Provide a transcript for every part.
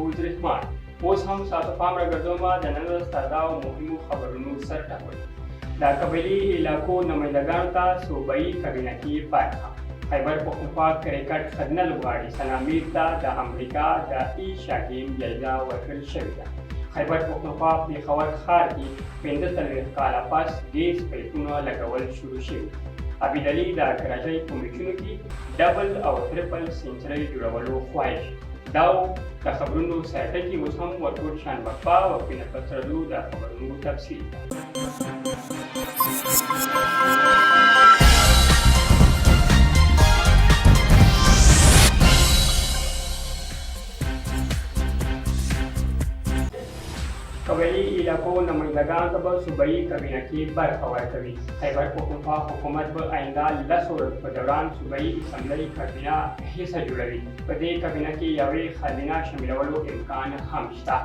محفوظ رحمان. اوس هم ساتو پام راګرځوم د نن ورځ تازه او مهمو خبرونو سر ټکوي. د قبایلي علاقو نمایندګانو ته صوبایي کابینه کې برخه. خیبر پختونخوا کرکټ خزینه لوبغاړي ثنا میر ته د امریکا د ایشیا ګیم جایزه ورکړل شوې ده. خیبر پختونخوا پېښور ښار کې 45 کاله پس ګیس پایپونه لګول شروع شوي. عبیدعلي د کراچۍ په میچونو کې ډبل او ټریپل سینچرۍ جوړولو خواهش. دا د خبرونو سره ټکي. اوس هم ورکوټ شان بپا او پینه پترلو د خبرونو تفصیل. قبایلي علاقو نمایندګانو ته به صوبایي کابینه کې برخه ورکوي. خیبر پختونخوا حکومت به آینده 10 ورځو په دوران صوبایي اسمبلۍ کابینه حصه جوړوي. په دې کابینه کې یوې خزینه شاملولو امکان هم شته.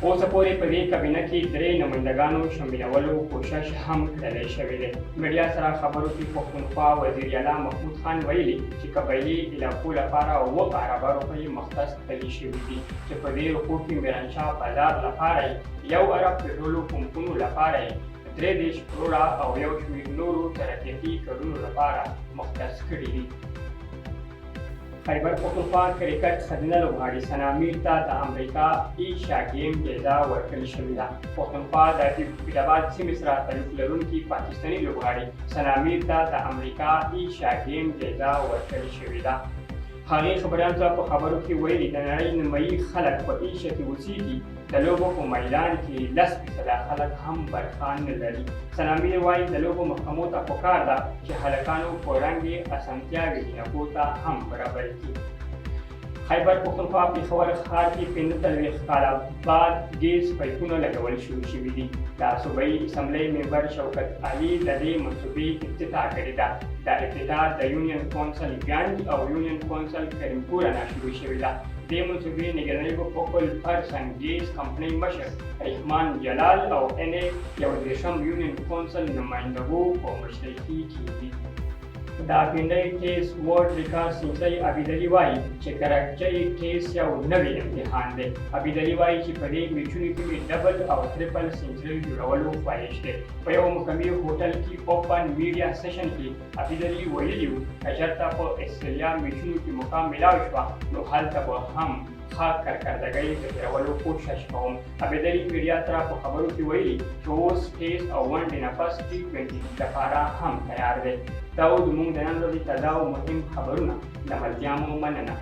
اوسه پورې په دې کابینه کې 3 نمایندګانو شاملولو کوشش هم کړی شوی دی. میډیا سره خبرو کې پختونخوا وزیر اعلی محمود خان ویلي چې قبایلي علاقو لپاره 7 اربه روپۍ مختص کړل شوي دي چې په دې روپو کې میرانشاه بازار لپاره 1 ارب پټرولو پمپونو لپاره 33 کروړه او 1 شمېر نورو ترقیاتي کارونو لپاره مختص کړي دي. خیبر پختونخوا کرکټ خزینه لوبغاړي ثنا میر ته د امریکا ایشیا ګیم جایزه ورکړل شوې ده. پختونخوا د فیروزآباد سیمې سره تعلق لرونکي پاکستاني لوبغاړي ثنا میر ته د امریکا ایشیا ګیم جایزه ورکړل شوې ده. هغې خبریالانو ته په خبرو کې ویلي د نړۍ نیمایي خلک په ایشیا کې اوسېږي. د لوبو په میدان کې 10% خلک هم برخه نه لري. ثنا میر وایي د لوبو محکمو ته پکار ده چې هلکانو په وړاندې اسانتیاوې جینکو ته هم برابر کړي. خیبر پختونخوا پېښور ښار کې 45 کاله بعد ګیس پایپونه لګول شروع شوي دي. د صوبایي اسمبلۍ ممبر شوکت علي د دې منصوبې افتتاح کړې ده. د افتتاح د یونین کونسل ګنج او یونین کونسل کریمپور نه شروع شوې ده. دې منصوبې نګراني په فوکل پرسن ګیس کمپنۍ مشر رحمان جلال او NA 31 یونین کونسل نمایندګو په مشرکي کې دي. د اپینډۍ ټیسټ ورلډ ریکارډ سینچرۍ عبیدعلي وایي چې کراچۍ ټیسټ یو نوی امتحان دی. عبیدعلي وایي چې په دې میچونو کې مې ډبل او ټریپل سینچرۍ جوړولو خواهش دی. په یو مقامي هوټل کې اوپن میډیا سیشن کې عبیدعلي ویلي وو که چېرته په استرالیا میچونو کې مقام میلاو شوه نو هلته به هم ښه کارکردګۍ د تېرولو کوشش کوم. عبیدعلي میډیا سره په خبرو کې ویلي چې اوس ټیسټ او ون ډې نفس T20 لپاره هم تیار دی. دا و زموږ د نن ورځې تازه او مهم خبرونه. د ملتیا مو مننه.